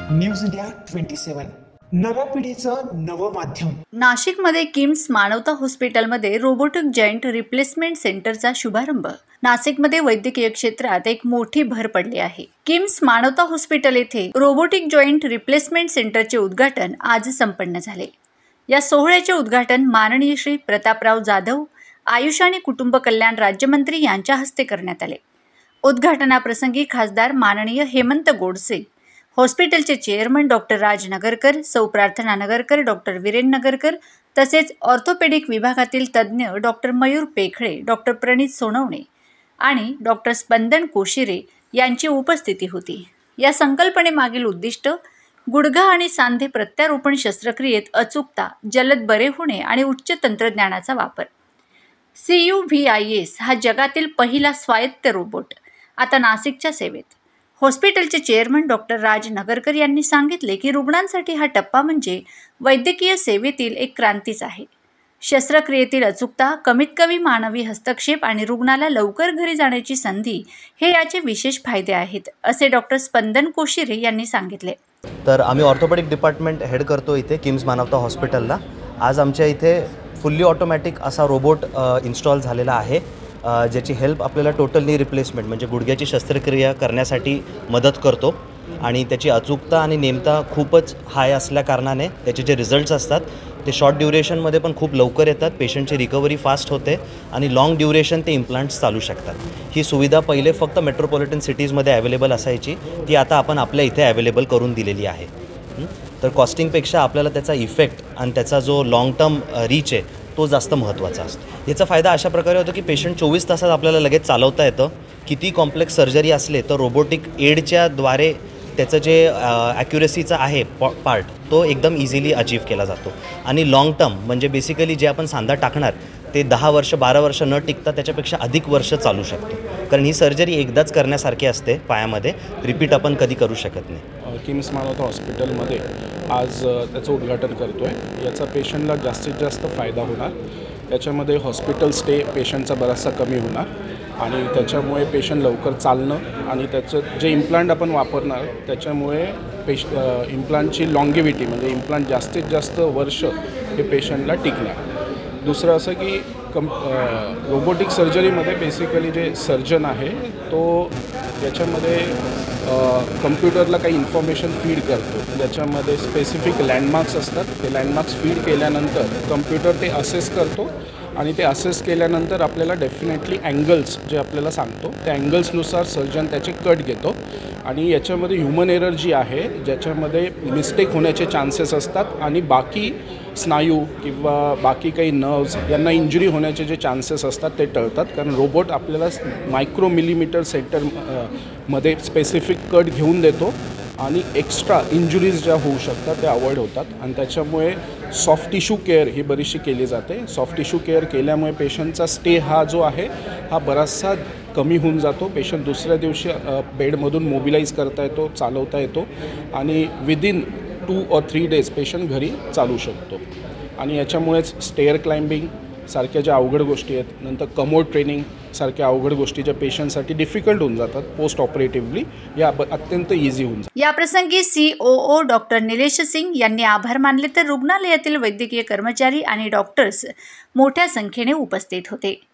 News India 27 नव्या पिढीचं नवं माध्यम। नाशिकमध्ये किम्स मानवता हॉस्पिटलमध्ये रोबोटिक जॉइंट रिप्लेसमेंट सेंटरचा शुभारंभ। नाशिकमध्ये वैद्यकीय क्षेत्रात एक मोठी भर पडली आहे। किम्स मानवता हॉस्पिटल येथे रोबोटिक जॉइंट रिप्लेसमेंट सेंटरचे उद्घाटन आज संपन्न झाले। या सोहळ्याचे उद्घाटन माननीय श्री प्रतापराव जाधव, आयुष आणि कुटुंब कल्याण राज्यमंत्री यांच्या हस्ते करण्यात आले। उद्घाटनाप्रसंगी खासदार माननीय हेमंत गोडसे, हॉस्पिटलचे चेअरमन डॉक्टर राज नगरकर, सौ प्रार्थना नगरकर, डॉक्टर वीरेन नगरकर तसेच ऑर्थोपेडिक विभागातील तज्ज्ञ डॉक्टर मयूर पेखळे, डॉक्टर प्रणित सोनवणे आणि डॉक्टर स्पंदन कोशिरे यांची उपस्थिती होती। या संकल्पनेमागील उद्दिष्ट गुडघा आणि सांधे प्रत्यारोपण शस्त्रक्रियेत अचूकता, जलद बरे होणे आणि उच्च तंत्रज्ञानाचा वापर। CUVIS हा जगातील पहिला स्वायत्त रोबोट आता नाशिकच्या सेवेत। हॉस्पिटलचे चेअरमन डॉक्टर राज नगरकर यांनी सांगितले की रुग्णांसाठी हा टप्पा म्हणजे वैद्यकीय सेवेतील एक क्रांतीच आहे। शस्त्रक्रियेतील अचूकता, कमीत कमी मानवी हस्तक्षेप आणि रुग्णाला लवकर घरी जाण्याची संधी हे याचे विशेष फायदे आहेत, असे डॉक्टर स्पंदन कोशिरे यांनी सांगितले। तर आम्ही ऑर्थोपेडिक डिपार्टमेंट हेड करतो इथे किम्स मानवता हॉस्पिटलला। आज आमच्या इथे फुल्ली ऑटोमॅटिक असा रोबोट इन्स्टॉल झालेला आहे, ज्याची हेल्प आपल्याला टोटल नी रिप्लेसमेंट म्हणजे गुडघ्याची शस्त्रक्रिया करण्यासाठी मदत करतो आणि त्याची अचूकता आणि नेमता खूपच हाय असल्या कारणाने त्याचे जे रिझल्ट्स असतात ते शॉर्ट ड्युरेशनमध्ये पण खूप लवकर येतात, पेशंटची रिकव्हरी फास्ट होते आणि लाँग ड्युरेशन ते इम्प्लांट्स चालू शकतात। ही सुविधा पहिले फक्त मेट्रोपॉलिटन सिटीजमध्ये अवेलेबल असायची, ती आता आपण आपल्या इथे अवेलेबल करून दिलेली आहे। तर कॉस्टिंगपेक्षा आपल्याला त्याचा इफेक्ट आणि त्याचा जो लाँग टर्म रीच आहे तो जास्त महत्त्वाचा असतो। याचा फायदा अशा प्रकारे होतो की पेशंट 24 तासात आपल्याला लगेच चालवता येतं। किती कॉम्प्लेक्स सर्जरी असले तर रोबोटिक एडच्या द्वारे त्याचं जे ॲक्युरेसीचा आहे पार्ट तो एकदम इझिली अचीव केला जातो आणि लाँग टर्म म्हणजे बेसिकली जे आपण सांधा टाकणार ते 10 वर्ष 12 वर्ष न टिकता त्याच्यापेक्षा अधिक वर्ष चालू शकतो, कारण ही सर्जरी एकदाच करण्यासारखी असते पायामध्ये, रिपीट आपण कधी करू शकत नाही। किम्स मानवता हॉस्पिटलमध्ये आज त्याचं उद्घाटन करतो आहे। याचा पेशंटला जास्तीत जास्त फायदा होणार। याच्यामध्ये हॉस्पिटल स्टे पेशंटचा बराचसा कमी होणार आणि त्याच्यामुळे पेशंट लवकर चालणं आणि त्याचं जे इम्प्लांट आपण वापरणार त्याच्यामुळे इम्प्लांटची लॉंगिव्हिटी म्हणजे इम्प्लांट जास्तीत जास्त वर्ष हे पेशंटला टिकणार। दुसरं असं की रोबोटिक सर्जरीमध्ये बेसिकली जे सर्जन आहे तो याच्यामध्ये कम्प्युटरला काही इन्फॉर्मेशन फीड करतो, ज्याच्यामध्ये स्पेसिफिक लँडमार्क्स असतात। ते लँडमार्क्स फीड केल्यानंतर कम्प्युटर ते असेस करतो आणि ते असेस केल्यानंतर आपल्याला डेफिनेटली अँगल्स जे आपल्याला सांगतो त्या अँगल्सनुसार सर्जन त्याचे कट घेतो आणि याच्यामध्ये ह्युमन एरर जी आहे ज्याच्यामध्ये मिस्टेक होण्याचे चान्सेस असतात आणि बाकी स्नायू किंवा बाकी काही नर्व्स यांना इंजुरी होण्याचे जे चान्सेस असतात ते टळतात, कारण रोबोट आपल्याला मायक्रो मिलीमीटर सेंटरमध्ये स्पेसिफिक कट घेऊन देतो आणि एक्स्ट्रा इंजुरीज ज्या होऊ शकतात त्या अवॉइड होतात आणि त्याच्यामुळे सॉफ्ट टिश्यू केअर ही बरीचशी केली जाते। सॉफ्ट टिश्यू केअर केल्यामुळे पेशंटचा स्टे हा जो आहे हा बराचसा कमी होऊन जातो। पेशंट दुसऱ्या दिवशी बेडमधून मोबिलाईज करता येतो, चालवता येतो आणि विदिन 2 or 3 days पेशंट घरी चालू शकतो आणि याच्यामुळेच स्टेअर क्लाइम्बिंग सारख्या ज्या अवघड गोष्टी आहेत, नंतर कमोड ट्रेनिंग सारख्या अवघड गोष्टी ज्या पेशंटसाठी डिफिकल्ट होऊन जातात पोस्ट ऑपरेटिव्हली, या अत्यंत इझी होऊन जातात। या प्रसंगी COO डॉक्टर निलेश सिंग यांनी आभार मानले, तर रुग्णालयातील वैद्यकीय कर्मचारी आणि डॉक्टर्स मोठ्या संख्येने उपस्थित होते।